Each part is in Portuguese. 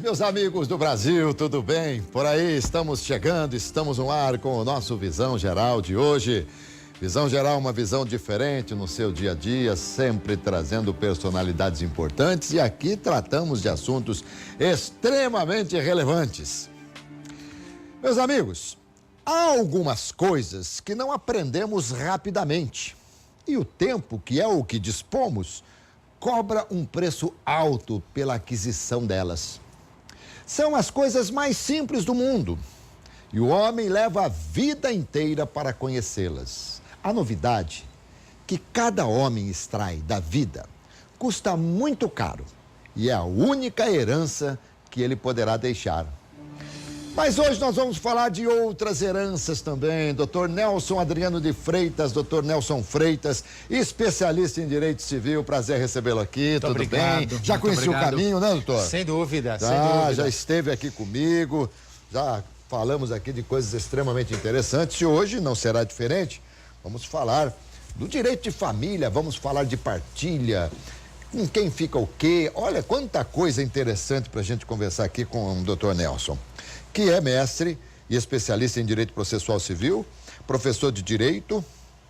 meus amigos do Brasil, tudo bem? Por aí estamos chegando, estamos no ar com o nosso Visão Geral de hoje. Visão Geral, uma visão diferente no seu dia a dia, sempre trazendo personalidades importantes, e aqui tratamos de assuntos extremamente relevantes. Meus amigos, há algumas coisas que não aprendemos rapidamente, e o tempo, que é o que dispomos, cobra um preço alto pela aquisição delas. São as coisas mais simples do mundo, e o homem leva a vida inteira para conhecê-las. A novidade que cada homem extrai da vida custa muito caro e é a única herança que ele poderá deixar. Mas hoje nós vamos falar de outras heranças também. Dr. Nelson Adriano de Freitas, Dr. Nelson Freitas, especialista em direito civil. Prazer recebê-lo aqui. Muito tudo obrigado, bem? Já conheci o caminho, né, doutor? Sem dúvida, sem dúvida. Já esteve aqui comigo, já falamos aqui de coisas extremamente interessantes e hoje não será diferente. Vamos falar do direito de família, vamos falar de partilha, com quem fica o quê. Olha, quanta coisa interessante para a gente conversar aqui com o Dr. Nelson, que é mestre e especialista em direito processual civil, professor de direito.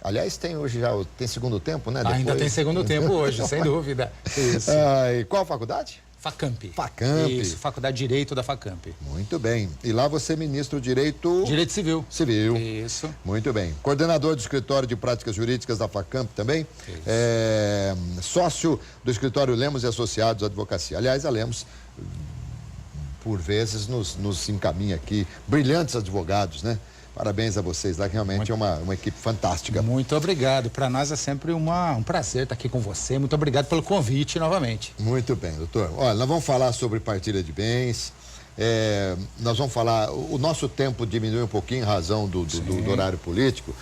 Aliás, tem hoje já, tem segundo tempo, né? Ainda tem segundo tempo hoje, sem dúvida. Isso. E qual faculdade? FACAMP. FACAMP. Isso, Faculdade de Direito da FACAMP. Muito bem. E lá você ministra o direito... Direito civil. Civil. Isso. Muito bem. Coordenador do Escritório de Práticas Jurídicas da FACAMP também. Isso. Sócio do Escritório Lemos e Associados Advocacia. Aliás, a Lemos, por vezes, nos encaminha aqui brilhantes advogados, né? Parabéns a vocês lá, que realmente é uma equipe fantástica. Muito obrigado. Para nós é sempre um prazer estar aqui com você. Muito obrigado pelo convite novamente. Muito bem, doutor. Olha, nós vamos falar sobre partilha de bens. Nós vamos falar, o nosso tempo diminui um pouquinho em razão do horário político.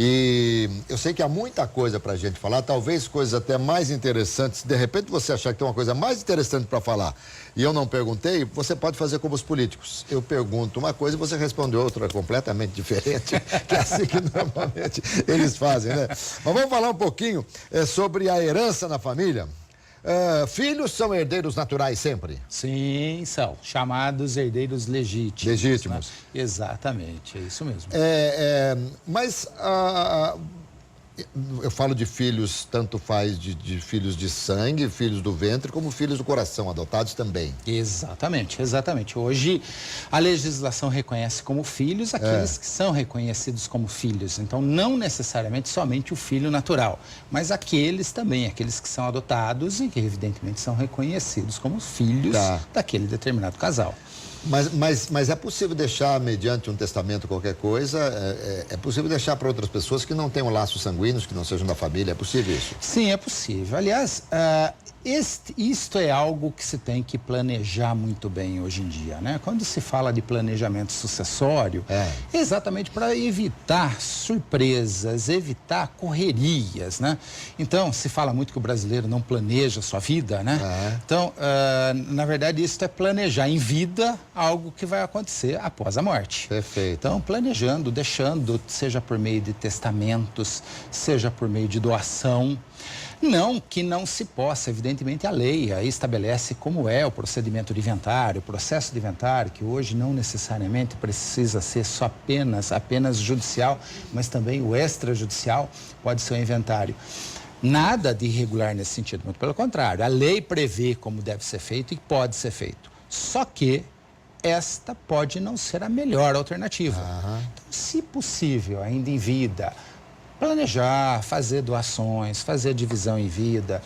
E eu sei que há muita coisa para a gente falar, talvez coisas até mais interessantes. De repente você achar que tem uma coisa mais interessante para falar e eu não perguntei, você pode fazer como os políticos. Eu pergunto uma coisa e você responde outra completamente diferente, que é assim que normalmente eles fazem, né? Mas vamos falar um pouquinho sobre a herança na família. Filhos são herdeiros naturais sempre? Sim, são chamados herdeiros legítimos. Legítimos. Né? Exatamente, é isso mesmo. Mas eu falo de filhos, tanto faz de filhos de sangue, filhos do ventre, como filhos do coração, adotados também. Exatamente, exatamente. Hoje a legislação reconhece como filhos aqueles que são reconhecidos como filhos. Então, não necessariamente somente o filho natural, mas aqueles também, aqueles que são adotados e que evidentemente são reconhecidos como filhos daquele determinado casal. Mas é possível deixar, mediante um testamento, qualquer coisa, é possível deixar para outras pessoas que não tenham laços sanguíneos, que não sejam da família, é possível isso? Sim, é possível. Aliás, isto é algo que se tem que planejar muito bem hoje em dia, né? Quando se fala de planejamento sucessório, é exatamente para evitar surpresas, evitar correrias, né? Então, se fala muito que o brasileiro não planeja a sua vida, né? Então, na verdade, isso é planejar em vida algo que vai acontecer após a morte. Perfeito. Então, planejando, deixando, seja por meio de testamentos, seja por meio de doação. Não que não se possa, evidentemente a lei aí estabelece como é o procedimento de inventário, o processo de inventário, que hoje não necessariamente precisa ser só apenas judicial, mas também o extrajudicial pode ser o inventário. Nada de irregular nesse sentido, muito pelo contrário, a lei prevê como deve ser feito e pode ser feito. Só que esta pode não ser a melhor alternativa. Então, se possível, ainda em vida, planejar, fazer doações, fazer divisão em vida,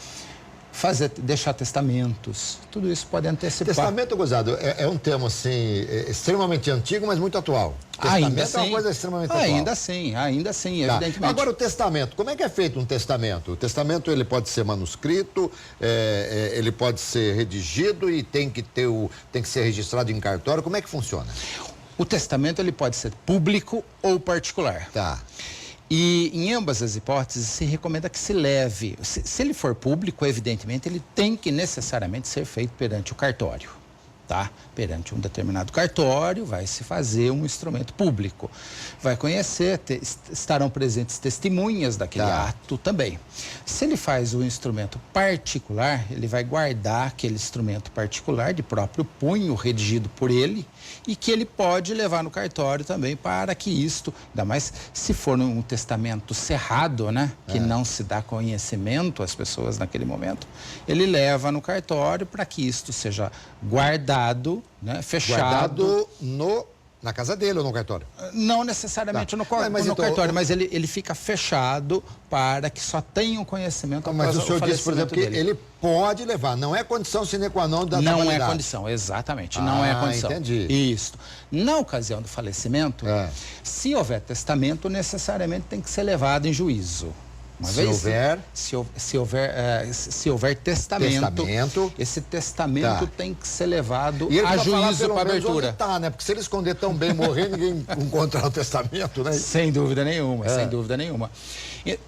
deixar testamentos, tudo isso pode antecipar. Testamento, gozado, é um termo assim, extremamente antigo, mas muito atual. Ainda sim. É uma coisa extremamente atual. Ainda sim, evidentemente. Agora, o testamento, como é que é feito um testamento? O testamento, ele pode ser manuscrito, ele pode ser redigido e tem que ser registrado em cartório, como é que funciona? O testamento, ele pode ser público ou particular. E em ambas as hipóteses se recomenda que se leve, se ele for público, evidentemente, ele tem que necessariamente ser feito perante o cartório. tá? Perante um determinado cartório, vai se fazer um instrumento público. Vai conhecer, estarão presentes testemunhas daquele ato também. Se ele faz o instrumento particular, ele vai guardar aquele instrumento particular de próprio punho, redigido por ele, e que ele pode levar no cartório também para que isto, ainda mais se for um testamento cerrado, né? Que não se dá conhecimento às pessoas naquele momento, ele leva no cartório para que isto seja guardado, né? Fechado. Guardado na casa dele ou no cartório? Não necessariamente no cartório, mas ele fica fechado para que só tenham conhecimento após Mas o senhor disse, por exemplo, que ele pode levar, não é condição sine qua non da Não é condição, exatamente, não é condição. Entendi. Isso. Na ocasião do falecimento, se houver testamento, necessariamente tem que ser levado em juízo. Se houver testamento, esse testamento tem que ser levado a juízo para abertura. Né? Porque se ele esconder tão bem morrer, ninguém encontrar o testamento, né? Sem dúvida nenhuma, sem dúvida nenhuma.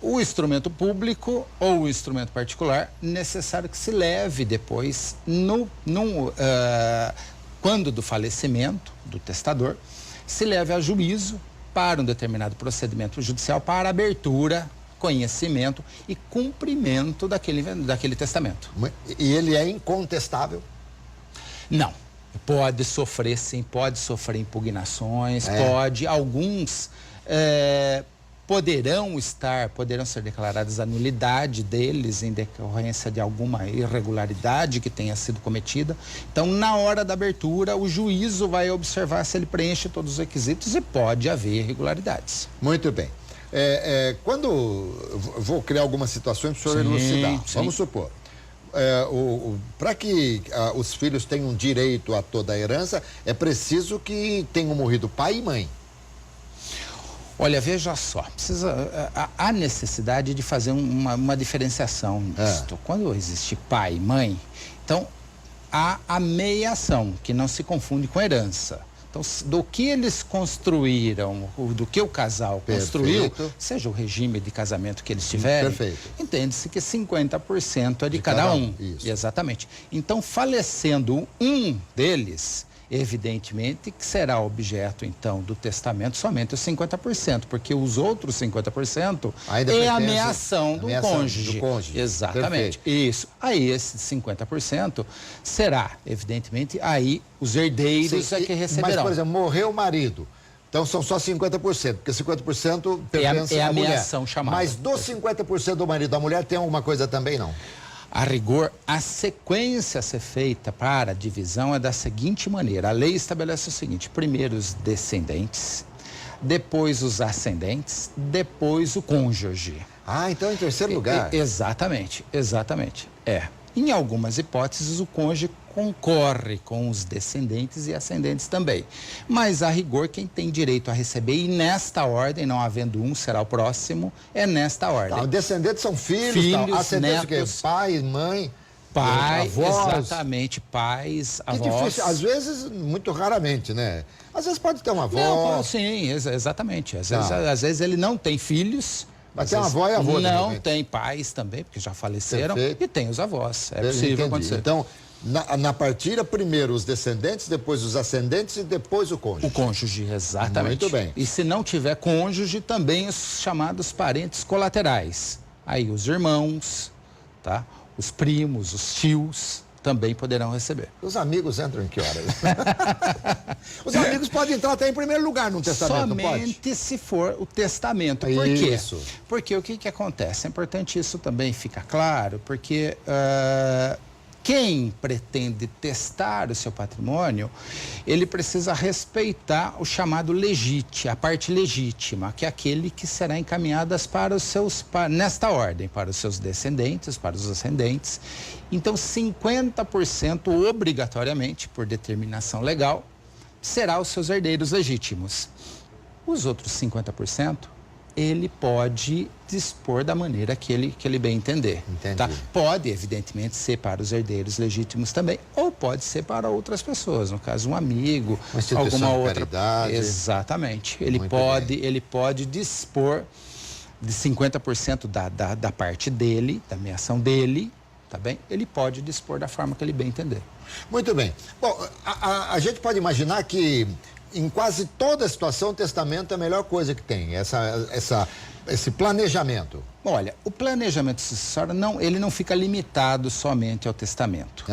O instrumento público ou o instrumento particular, necessário que se leve depois, quando do falecimento do testador, se leve a juízo para um determinado procedimento judicial para abertura, conhecimento e cumprimento daquele testamento. E ele é incontestável? Não. Pode sofrer, sim, pode sofrer impugnações, alguns poderão ser declaradas a nulidade deles em decorrência de alguma irregularidade que tenha sido cometida. Então, na hora da abertura, o juízo vai observar se ele preenche todos os requisitos e pode haver irregularidades. Muito bem. Quando vou criar algumas situações para o senhor elucidar, vamos supor, para que os filhos tenham direito a toda a herança, é preciso que tenham morrido pai e mãe. Olha, veja só, há necessidade de fazer uma diferenciação nisto. Quando existe pai e mãe, então há a meiação, que não se confunde com herança. Então, do que eles construíram, do que o casal construiu, seja o regime de casamento que eles tiverem, entende-se que 50% é de cada um. Isso. Exatamente. Então, falecendo um deles, evidentemente que será objeto, então, do testamento somente os 50%, porque os outros 50% é a ameação do cônjuge. Exatamente. Isso. Aí, esses 50% será, evidentemente, aí os herdeiros que receberão. Mas, por exemplo, morreu o marido. Então, são só 50%, porque 50% pertence à mulher. Ameação chamada. Mas dos 50% do marido, a mulher tem alguma coisa também, não? A rigor, a sequência a ser feita para a divisão é da seguinte maneira. A lei estabelece o seguinte: primeiro os descendentes, depois os ascendentes, depois o cônjuge. Então em terceiro lugar. Exatamente. Em algumas hipóteses, o cônjuge concorre com os descendentes e ascendentes também. Mas, a rigor, quem tem direito a receber, e nesta ordem, não havendo um, será o próximo, é nesta ordem. Os descendentes são filhos ascendentes, netos, pai, mãe, avós. Exatamente, pais, avós. Difícil, às vezes, muito raramente, né? Às vezes pode ter uma avó. Não, sim, exatamente. Às vezes ele não tem filhos. Mas tem avó e avô. Não tem pais também, porque já faleceram. E tem os avós. É possível acontecer. Então, na partilha, primeiro os descendentes, depois os ascendentes e depois o cônjuge. O cônjuge, exatamente. Muito bem. E se não tiver cônjuge, também os chamados parentes colaterais. Aí os irmãos, tá? Os primos, os tios também poderão receber. Os amigos entram em que horas? Os amigos podem entrar até em primeiro lugar no testamento, não pode? Somente se for o testamento. Por quê? Porque o que acontece? É importante isso também ficar claro, porque quem pretende testar o seu patrimônio, ele precisa respeitar o chamado legítimo, a parte legítima, que é aquele que será encaminhadas para os seus, nesta ordem, para os seus descendentes, para os ascendentes. Então, 50% obrigatoriamente, por determinação legal, será os seus herdeiros legítimos. Os outros 50%, ele pode dispor da maneira que ele bem entender. Tá? Pode, evidentemente, ser para os herdeiros legítimos também, ou pode ser para outras pessoas, no caso, um amigo, alguma outra. Caridade. Exatamente. Ele pode dispor de 50% da parte dele, da ameação dele, tá bem? Ele pode dispor da forma que ele bem entender. Muito bem. Bom, a gente pode imaginar que em quase toda situação o testamento é a melhor coisa que tem, esse planejamento. Olha, o planejamento sucessório ele não fica limitado somente ao testamento.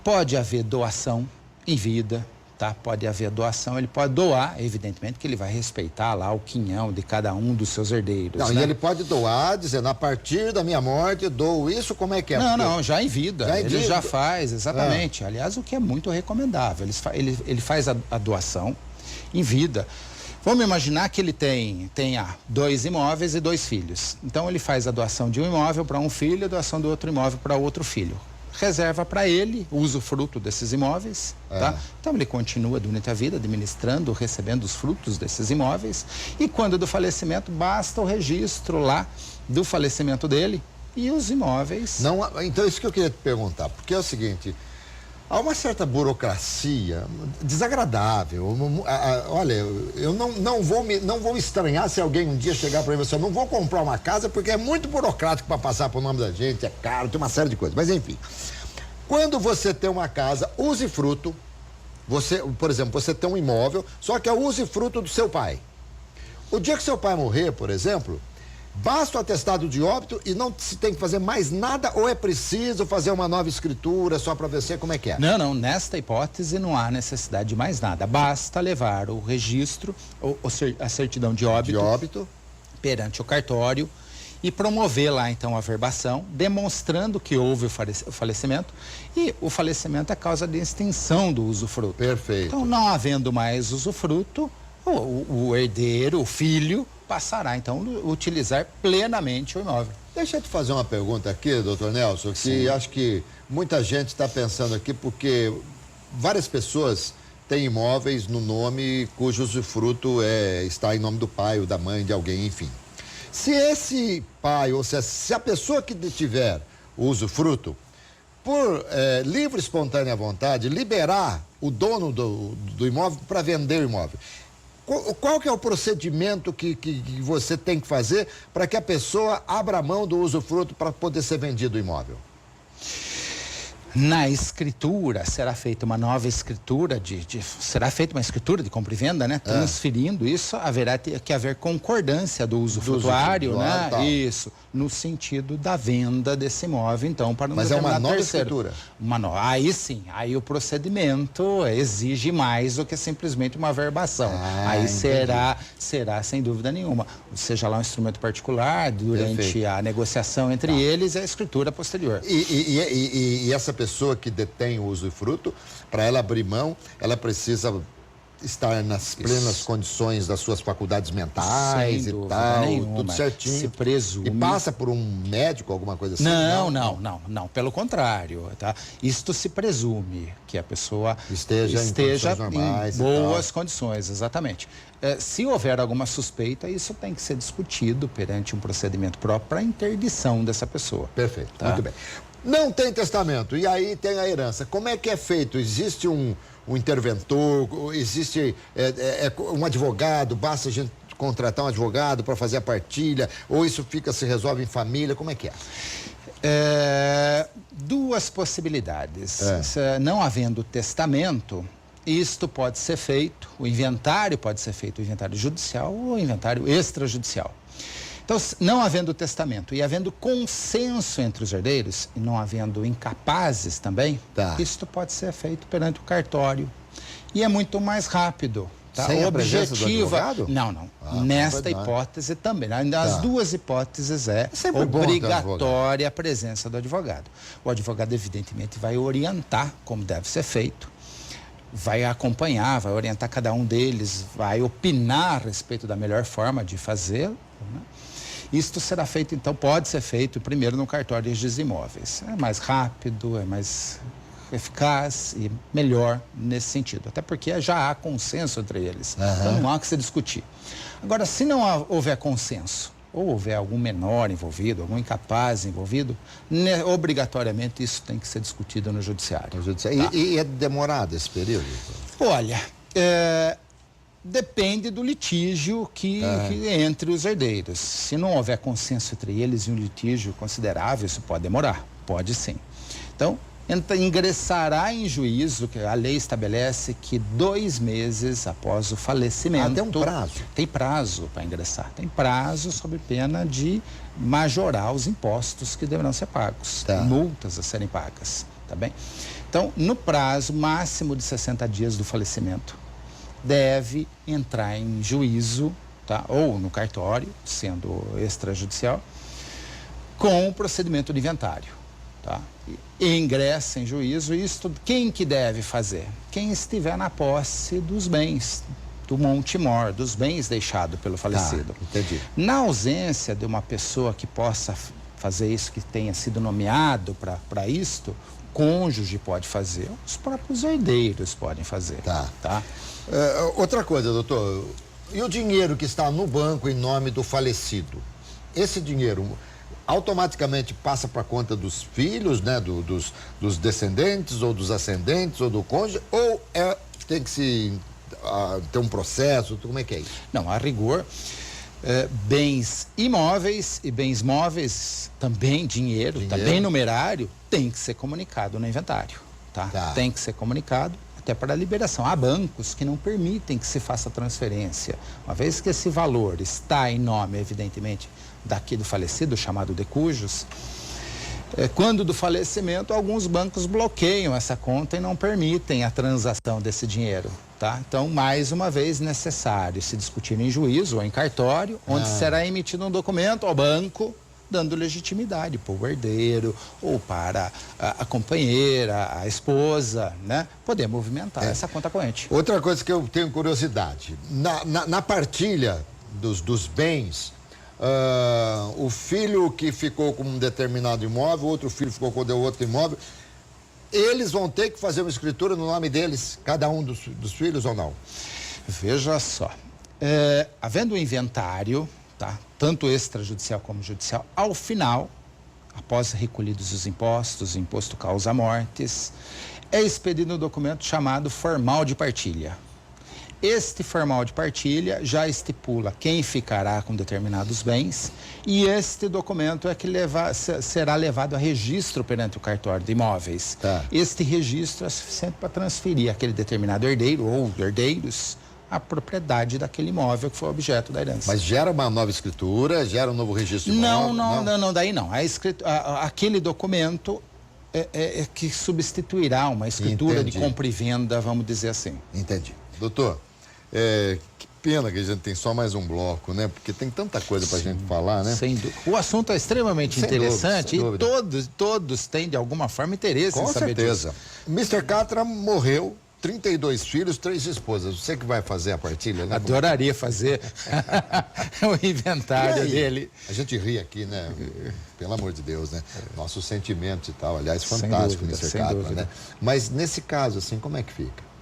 Pode haver doação em vida, tá? Pode haver doação, ele pode doar, evidentemente que ele vai respeitar lá o quinhão de cada um dos seus herdeiros. Não, né? E ele pode doar, dizendo, a partir da minha morte, eu dou isso, como é que é? Não, já em vida. Já em ele vida. já faz, exatamente. Aliás, o que é muito recomendável. Ele faz a doação em vida. Vamos imaginar que ele tenha 2 imóveis e 2 filhos. Então, ele faz a doação de um imóvel para um filho e a doação do outro imóvel para outro filho. Reserva para ele o usufruto desses imóveis, tá? Então, ele continua durante a vida administrando, recebendo os frutos desses imóveis. E quando do falecimento, basta o registro lá do falecimento dele e os imóveis... Não, então, isso que eu queria te perguntar, porque é o seguinte... Há uma certa burocracia desagradável. Olha, eu não vou estranhar se alguém um dia chegar para mim e dizer, eu não vou comprar uma casa porque é muito burocrático para passar por nome da gente, é caro, tem uma série de coisas. Mas enfim, quando você tem uma casa, usufruto, por exemplo, você tem um imóvel, só que é o usufruto do seu pai. O dia que seu pai morrer, por exemplo, basta o atestado de óbito e não se tem que fazer mais nada ou é preciso fazer uma nova escritura só para ver como é que é? Não, nesta hipótese não há necessidade de mais nada. Basta levar o registro, a certidão de óbito perante o cartório e promover lá então a averbação, demonstrando que houve o falecimento e o falecimento é causa de extinção do usufruto. Perfeito. Então, não havendo mais usufruto, o herdeiro, o filho, passará, então, a utilizar plenamente o imóvel. Deixa eu te fazer uma pergunta aqui, doutor Nelson, que Sim. Acho que muita gente está pensando aqui, porque várias pessoas têm imóveis no nome cujo usufruto está em nome do pai ou da mãe de alguém, enfim. Se esse pai, ou se a pessoa que tiver o usufruto, por livre e espontânea vontade, liberar o dono do imóvel para vender o imóvel, qual que é o procedimento que você tem que fazer para que a pessoa abra mão do usufruto para poder ser vendido o imóvel? Na escritura, será feita uma nova escritura, será feita uma escritura de compra e venda, né? Transferindo isso, haverá que haver concordância do usufrutuário, né? Tal. Isso, no sentido da venda desse imóvel, então, para um Mas é uma nova terceiro. escritura? Aí sim, aí o procedimento exige mais do que simplesmente uma averbação. Aí será, sem dúvida nenhuma, seja lá um instrumento particular, durante a negociação entre eles, a escritura posterior. E essa pessoa que detém o usufruto, para ela abrir mão, ela precisa estar nas plenas condições das suas faculdades mentais e tal, nenhuma. Tudo certinho. Se presume. E passa por um médico, alguma coisa assim? Não, pelo contrário, tá? Isto se presume que a pessoa esteja normais, em boas condições, exatamente. Se houver alguma suspeita, isso tem que ser discutido perante um procedimento próprio para a interdição dessa pessoa. Perfeito, tá? Muito bem. Não tem testamento, e aí tem a herança. Como é que é feito? Existe um interventor, existe um advogado, basta a gente contratar um advogado para fazer a partilha, ou isso se resolve em família, como é que é? Duas possibilidades. Não havendo testamento, isto pode ser feito, o inventário pode ser feito, o inventário judicial ou o inventário extrajudicial. Então, não havendo testamento e havendo consenso entre os herdeiros, e não havendo incapazes também, isto pode ser feito perante o cartório. E é muito mais rápido. Tá? Sem a presença do advogado? Não. Nesta hipótese também. As duas hipóteses obrigatória a presença do advogado. O advogado, evidentemente, vai orientar como deve ser feito, vai acompanhar, vai orientar cada um deles, vai opinar a respeito da melhor forma de fazê-lo, né? Isto será feito, então, pode ser feito primeiro no cartório de imóveis. É mais rápido, é mais eficaz e melhor nesse sentido. Até porque já há consenso entre eles. Então, não há que se discutir. Agora, se não houver consenso, ou houver algum menor envolvido, algum incapaz envolvido, obrigatoriamente isso tem que ser discutido no judiciário. Tá? E é demorado esse período? Olha, depende do litígio que entre os herdeiros. Se não houver consenso entre eles e um litígio considerável, isso pode demorar, pode sim. Então, ingressará em juízo, que a lei estabelece que 2 meses após o falecimento... tem um prazo? Tem prazo para ingressar. Tem prazo sob pena de majorar os impostos que deverão ser pagos. Tá. Multas a serem pagas, tá bem? Então, no prazo máximo de 60 dias do falecimento, deve entrar em juízo, tá? Ou no cartório, sendo extrajudicial, com o procedimento de inventário, tá? E ingressa em juízo. Isto, quem que deve fazer? Quem estiver na posse dos bens, do monte-mor, dos bens deixados pelo falecido. Entendi. Na ausência de uma pessoa que possa fazer isso, que tenha sido nomeado para isto, o cônjuge pode fazer, os próprios herdeiros podem fazer. Tá. Outra coisa, doutor, e o dinheiro que está no banco em nome do falecido? Esse dinheiro automaticamente passa para a conta dos filhos, né, dos descendentes ou dos ascendentes ou do cônjuge, ou tem que ter um processo? Como é que é isso? Não, a rigor, bens imóveis e bens móveis, também dinheiro, também numerário, tem que ser comunicado no inventário, tá? Tem que ser comunicado até para a liberação. Há bancos que não permitem que se faça transferência. Uma vez que esse valor está em nome, evidentemente, daqui do falecido, chamado de cujos, quando do falecimento, alguns bancos bloqueiam essa conta e não permitem a transação desse dinheiro, tá? Então, mais uma vez, necessário se discutir em juízo ou em cartório, onde será emitido um documento ao banco, dando legitimidade para o herdeiro ou para a companheira, a esposa, né? Poder movimentar essa conta corrente. Outra coisa que eu tenho curiosidade, na partilha dos bens, o filho que ficou com um determinado imóvel, outro filho ficou com outro imóvel, eles vão ter que fazer uma escritura no nome deles, cada um dos filhos ou não? Veja só, havendo um inventário, tá? Tanto extrajudicial como judicial, ao final, após recolhidos os impostos, o imposto causa mortes, é expedido um documento chamado formal de partilha. Este formal de partilha já estipula quem ficará com determinados bens e este documento é que será levado a registro perante o cartório de imóveis. Tá. Este registro é suficiente para transferir aquele determinado herdeiro ou herdeiros a propriedade daquele imóvel que foi objeto da herança. Mas gera uma nova escritura, gera um novo registro de imóvel? Não, daí não. Aquele documento é que substituirá uma escritura de compra e venda, vamos dizer assim. Entendi. Doutor, que pena que a gente tem só mais um bloco, né? Porque tem tanta coisa pra gente falar, né? Sem dúvida. O assunto é extremamente interessante e todos têm, de alguma forma, interesse em saber disso. Com certeza. Mr. Catra morreu, 32 filhos, 3 esposas. Você que vai fazer a partilha, né? Adoraria fazer o inventário dele. A gente ri aqui, né? Pelo amor de Deus, né? Nossos sentimentos e tal. Aliás, fantástico, Mr. Catra, né? Mas nesse caso, assim, como é que fica?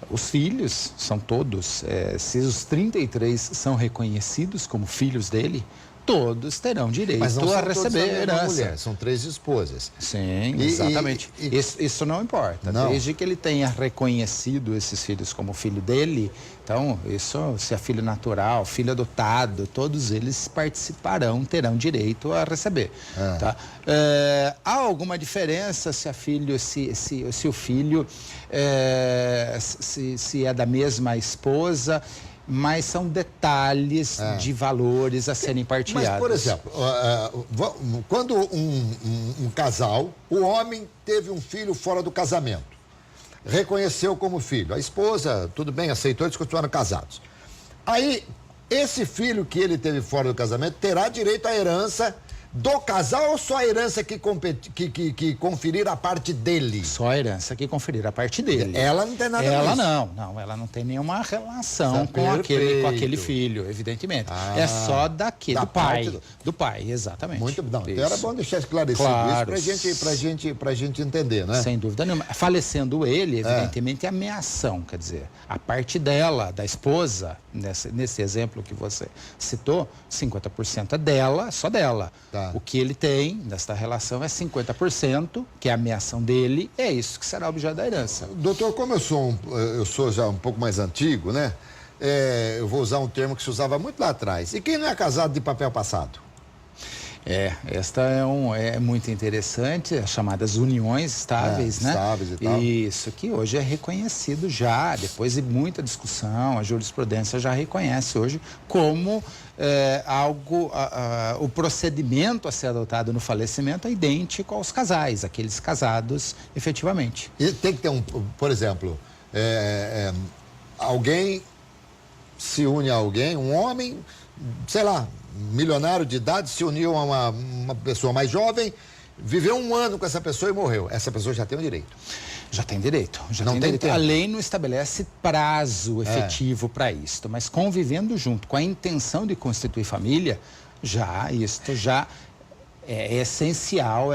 Os filhos são todos, se os 33 são reconhecidos como filhos dele, todos terão direito a receber herança. Mulher, são 3 esposas. Sim, exatamente. Isso não importa. Não. Desde que ele tenha reconhecido esses filhos como filho dele, então, isso, se é filho natural, filho adotado, todos eles participarão, terão direito a receber. Tá? Há alguma diferença se o filho se é da mesma esposa, mas são detalhes de valores a serem partilhados. Mas, por exemplo, quando um casal, o homem teve um filho fora do casamento, reconheceu como filho, a esposa, tudo bem, aceitou, eles continuaram casados. Aí, esse filho que ele teve fora do casamento terá direito à herança do casal ou só a herança que conferir a parte dele? Só a herança que conferir a parte dele. Ela não tem nada a ver. Ela não tem nenhuma relação com aquele filho, evidentemente. É só do pai, exatamente. Muito bom. Então era bom deixar esclarecido isso pra gente entender, né? Sem dúvida nenhuma. Falecendo ele, evidentemente, a ameação, quer dizer, a parte dela, da esposa, nesse exemplo que você citou, 50% é dela, só dela. Tá. O que ele tem nesta relação é 50%, que é a ameação dele, é isso que será objeto da herança. Doutor, como eu sou já um pouco mais antigo, né? Eu vou usar um termo que se usava muito lá atrás. E quem não é casado de papel passado? Esta é muito interessante, as chamadas uniões estáveis, né? Estáveis e tal. Isso, que hoje é reconhecido já, depois de muita discussão, a jurisprudência já reconhece hoje como o procedimento a ser adotado no falecimento é idêntico aos casais, aqueles casados efetivamente. E tem que ter por exemplo, alguém se une a alguém, um homem, sei lá, milionário de idade, se uniu a uma pessoa mais jovem, viveu um ano com essa pessoa e morreu. Essa pessoa já tem o direito. Já tem direito. Não tem direito. tempo. A lei não estabelece prazo efetivo para isto, mas convivendo junto com a intenção de constituir família, isto já é essencial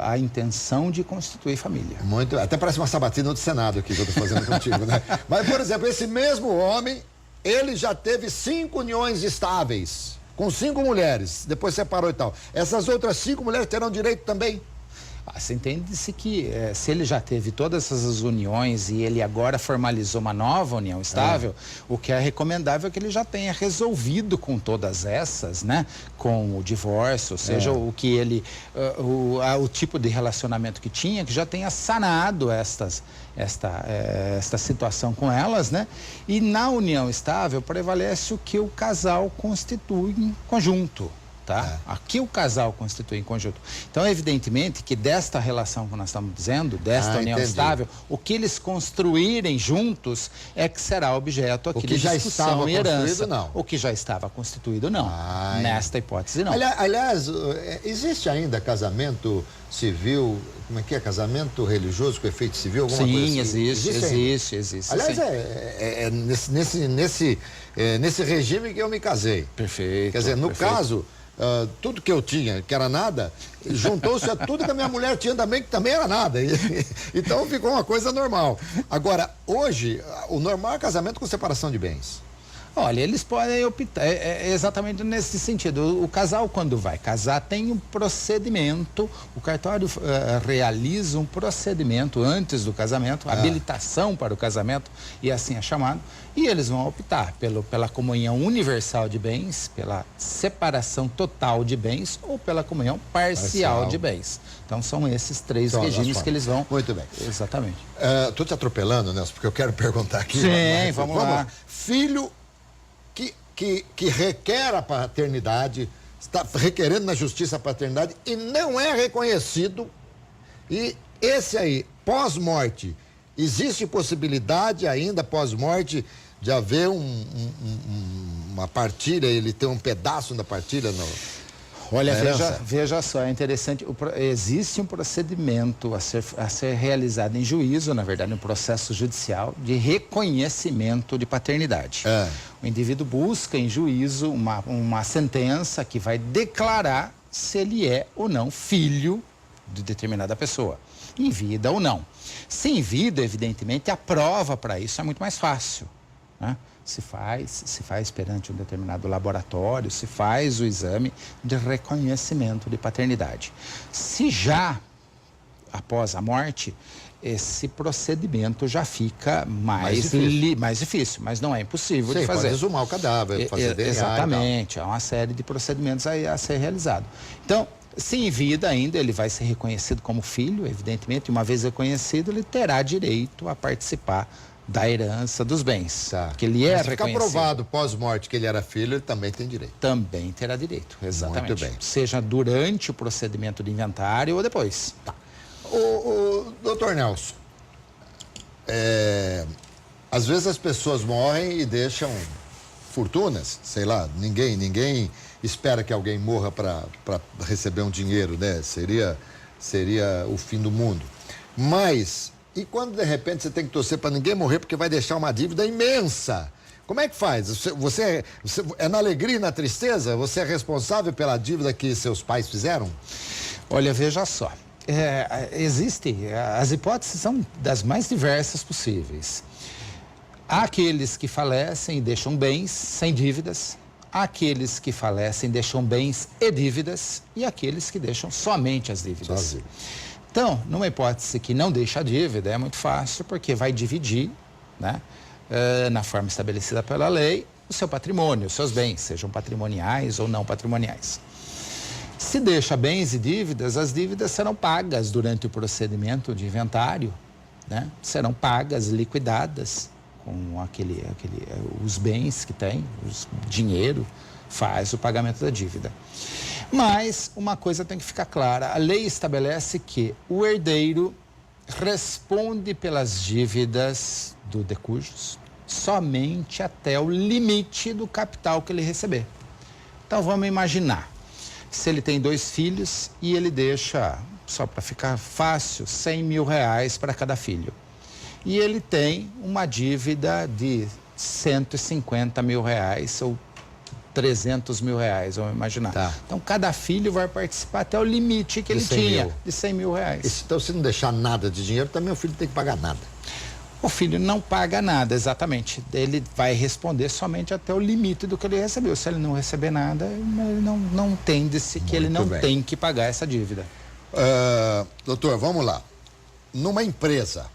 a intenção de constituir família. Muito, até parece uma sabatina do Senado aqui que eu estou fazendo contigo, né? Mas, por exemplo, esse mesmo homem, ele já teve 5 uniões estáveis, com 5 mulheres, depois separou e tal. Essas outras 5 mulheres terão direito também? Se entende-se que se ele já teve todas essas uniões e ele agora formalizou uma nova união estável, o que é recomendável é que ele já tenha resolvido com todas essas, né? Com o divórcio, ou seja, o que ele, o tipo de relacionamento que tinha, que já tenha sanado esta situação com elas, né? E na união estável prevalece o que o casal constitui em conjunto. Aqui o casal constitui em conjunto. Então, evidentemente que desta relação que nós estamos dizendo, desta união estável, o que eles construírem juntos é que será objeto aqui de discussão e herança. Não. O que já estava constituído, não. Nesta hipótese, não. Aliás, existe ainda casamento civil, como é que é? Casamento religioso com efeito civil? Alguma coisa assim? Existe. Aliás, nesse regime que eu me casei. Perfeito. Quer dizer, no caso, tudo que eu tinha, que era nada, juntou-se a tudo que a minha mulher tinha também, que também era nada. Então ficou uma coisa normal. Agora, hoje, o normal é casamento com separação de bens. Olha, eles podem optar, exatamente nesse sentido. O casal, quando vai casar, tem um procedimento, o cartório realiza um procedimento antes do casamento, habilitação para o casamento, e assim é chamado, e eles vão optar pela comunhão universal de bens, pela separação total de bens ou pela comunhão parcial de bens. Então, são esses 3 regimes que eles vão... Muito bem. Exatamente. Estou te atropelando, Nelson, porque eu quero perguntar aqui. Sim, vamos lá. Filho que requer a paternidade, está requerendo na justiça a paternidade e não é reconhecido, e esse aí, pós-morte, existe possibilidade ainda, pós-morte, de haver uma partilha, ele ter um pedaço da partilha? Olha, veja só, é interessante, existe um procedimento a ser realizado em juízo, na verdade, um processo judicial de reconhecimento de paternidade. O indivíduo busca em juízo uma sentença que vai declarar se ele é ou não filho de determinada pessoa, em vida ou não. Se em vida, evidentemente, a prova para isso é muito mais fácil, né? Se faz perante um determinado laboratório, se faz o exame de reconhecimento de paternidade. Se já, após a morte, esse procedimento já fica mais difícil, mas não é impossível de fazer. Pode exumar o cadáver, fazer DNA. Exatamente, há uma série de procedimentos aí a ser realizado. Então, se em vida ainda, ele vai ser reconhecido como filho, evidentemente, uma vez reconhecido, ele terá direito a participar da herança dos bens, que ele é reconhecido. Se ficar provado pós-morte que ele era filho, ele também tem direito. Também terá direito, exatamente. Muito bem. Seja durante o procedimento de inventário ou depois. O doutor Nelson, às vezes as pessoas morrem e deixam fortunas, sei lá, ninguém espera que alguém morra para receber um dinheiro, né? Seria o fim do mundo. Mas... e quando, de repente, você tem que torcer para ninguém morrer porque vai deixar uma dívida imensa? Como é que faz? Você é na alegria e na tristeza? Você é responsável pela dívida que seus pais fizeram? Olha, veja só. As hipóteses são das mais diversas possíveis. Há aqueles que falecem e deixam bens sem dívidas. Há aqueles que falecem e deixam bens e dívidas. E aqueles que deixam somente as dívidas. Sozinho. Então, numa hipótese que não deixa a dívida, é muito fácil, porque vai dividir, né, na forma estabelecida pela lei, o seu patrimônio, os seus bens, sejam patrimoniais ou não patrimoniais. Se deixa bens e dívidas, as dívidas serão pagas durante o procedimento de inventário, né? Serão pagas, liquidadas com os bens que tem, o dinheiro, faz o pagamento da dívida. Mas uma coisa tem que ficar clara, a lei estabelece que o herdeiro responde pelas dívidas do decujus somente até o limite do capital que ele receber. Então vamos imaginar, se ele tem 2 filhos e ele deixa, só para ficar fácil, 100 mil reais para cada filho. E ele tem uma dívida de 150 mil reais ou 300 mil reais, vamos imaginar. Tá. Então, cada filho vai participar até o limite que ele tinha, de 100 mil reais. Então, se não deixar nada de dinheiro, também o filho tem que pagar nada. O filho não paga nada, exatamente. Ele vai responder somente até o limite do que ele recebeu. Se ele não receber nada, ele não entende-se que ele não tem que pagar essa dívida. Doutor, vamos lá. Numa empresa,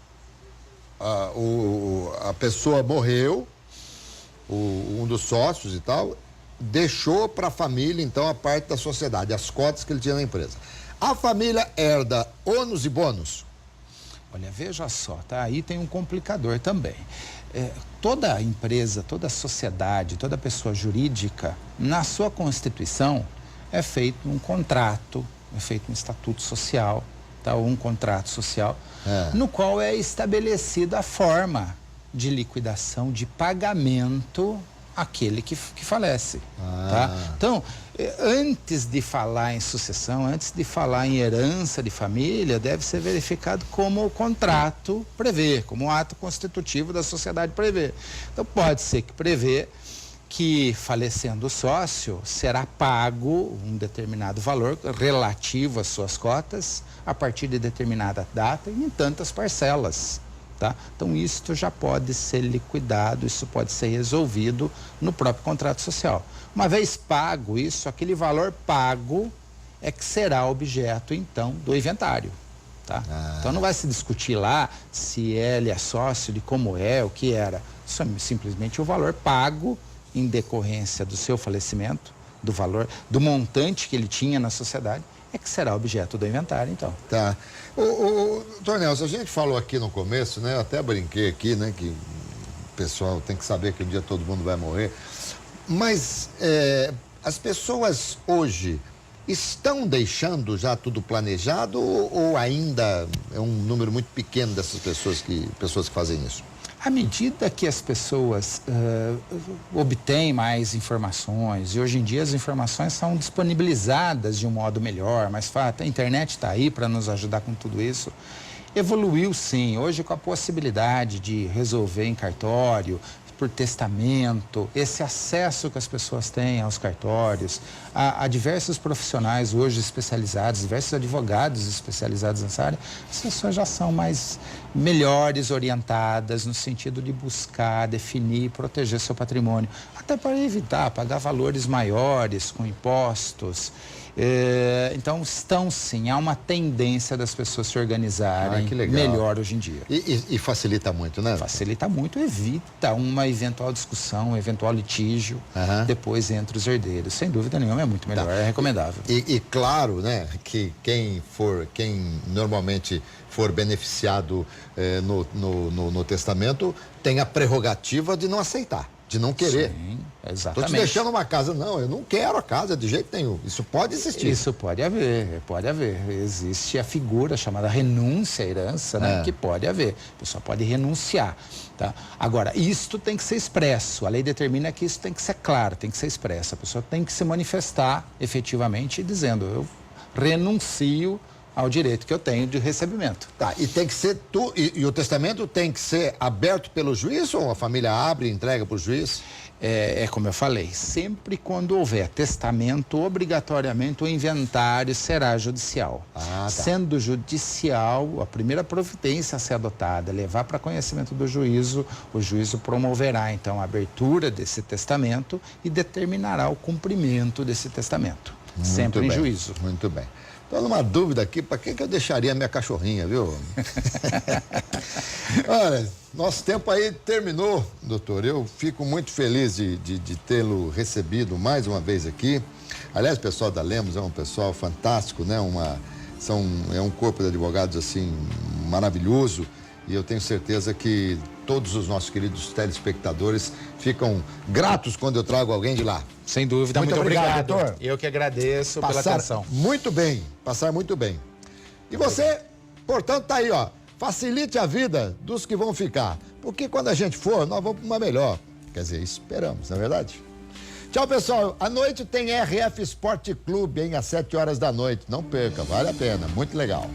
a pessoa morreu, um dos sócios e tal, deixou para a família, então, a parte da sociedade, as cotas que ele tinha na empresa. A família herda ônus e bônus? Olha, veja só, tá? Aí tem um complicador também. Toda empresa, toda sociedade, toda pessoa jurídica, na sua constituição, é feito um contrato, é feito um estatuto social, tá? Ou um contrato social, no qual é estabelecida a forma de liquidação, de pagamento àquele que falece. Tá? Então, antes de falar em sucessão, antes de falar em herança de família, deve ser verificado como o contrato prevê, como o ato constitutivo da sociedade prevê. Então, pode ser que prevê que, falecendo o sócio, será pago um determinado valor relativo às suas cotas a partir de determinada data e em tantas parcelas. Tá? Então, isso já pode ser liquidado, isso pode ser resolvido no próprio contrato social. Uma vez pago isso, aquele valor pago é que será objeto, então, do inventário. Tá? Então, não vai se discutir lá se ele é sócio, de como é, o que era. Isso é simplesmente o valor pago em decorrência do seu falecimento, do valor, do montante que ele tinha na sociedade, é que será objeto do inventário, então. Tá. Doutor Nelson, a gente falou aqui no começo, né? Eu até brinquei aqui, né? Que o pessoal tem que saber que um dia todo mundo vai morrer. Mas as pessoas hoje estão deixando já tudo planejado ou ainda é um número muito pequeno dessas pessoas que fazem isso? À medida que as pessoas obtêm mais informações, e hoje em dia as informações são disponibilizadas de um modo melhor, mais fácil, a internet está aí para nos ajudar com tudo isso, evoluiu sim, hoje com a possibilidade de resolver em cartório, por testamento, esse acesso que as pessoas têm aos cartórios, a diversos profissionais hoje especializados, diversos advogados especializados nessa área, as pessoas já são melhores orientadas no sentido de buscar, definir, proteger seu patrimônio, até para evitar pagar valores maiores com impostos. Então, sim, há uma tendência das pessoas se organizarem melhor hoje em dia. E facilita muito, né? Facilita muito, evita uma eventual discussão, um eventual litígio depois entre os herdeiros. Sem dúvida nenhuma, é muito melhor, é recomendável. E claro, né, que quem normalmente for beneficiado no testamento tem a prerrogativa de não aceitar. De não querer. Sim, exatamente. Estou te deixando uma casa. Não, eu não quero a casa de jeito nenhum. Isso pode existir. Isso pode haver, pode haver. Existe a figura chamada renúncia à herança, né? Que pode haver. A pessoa pode renunciar. Tá? Agora, isto tem que ser expresso. A lei determina que isso tem que ser claro, tem que ser expresso. A pessoa tem que se manifestar efetivamente dizendo, eu renuncio ao direito que eu tenho de recebimento. Tá, e tem que ser e o testamento tem que ser aberto pelo juiz ou a família abre e entrega para o juiz? É como eu falei, sempre quando houver testamento, obrigatoriamente o inventário será judicial. Tá. Sendo judicial, a primeira providência a ser adotada é levar para conhecimento do juízo, o juízo promoverá então a abertura desse testamento e determinará o cumprimento desse testamento. Muito sempre bem, em juízo. Muito bem. Estou numa dúvida aqui, para que eu deixaria a minha cachorrinha, viu? Olha, nosso tempo aí terminou, doutor. Eu fico muito feliz de tê-lo recebido mais uma vez aqui. Aliás, o pessoal da Lemos é um pessoal fantástico, né? É um corpo de advogados, assim, maravilhoso. E eu tenho certeza que todos os nossos queridos telespectadores ficam gratos quando eu trago alguém de lá. Sem dúvida, muito obrigado, doutor. Eu que agradeço pela atenção. Passar muito bem. E você, portanto, tá aí, ó. Facilite a vida dos que vão ficar. Porque quando a gente for, nós vamos para uma melhor. Quer dizer, esperamos, não é verdade? Tchau, pessoal. À noite tem RF Esporte Clube, hein? Às 7 horas da noite. Não perca, vale a pena. Muito legal.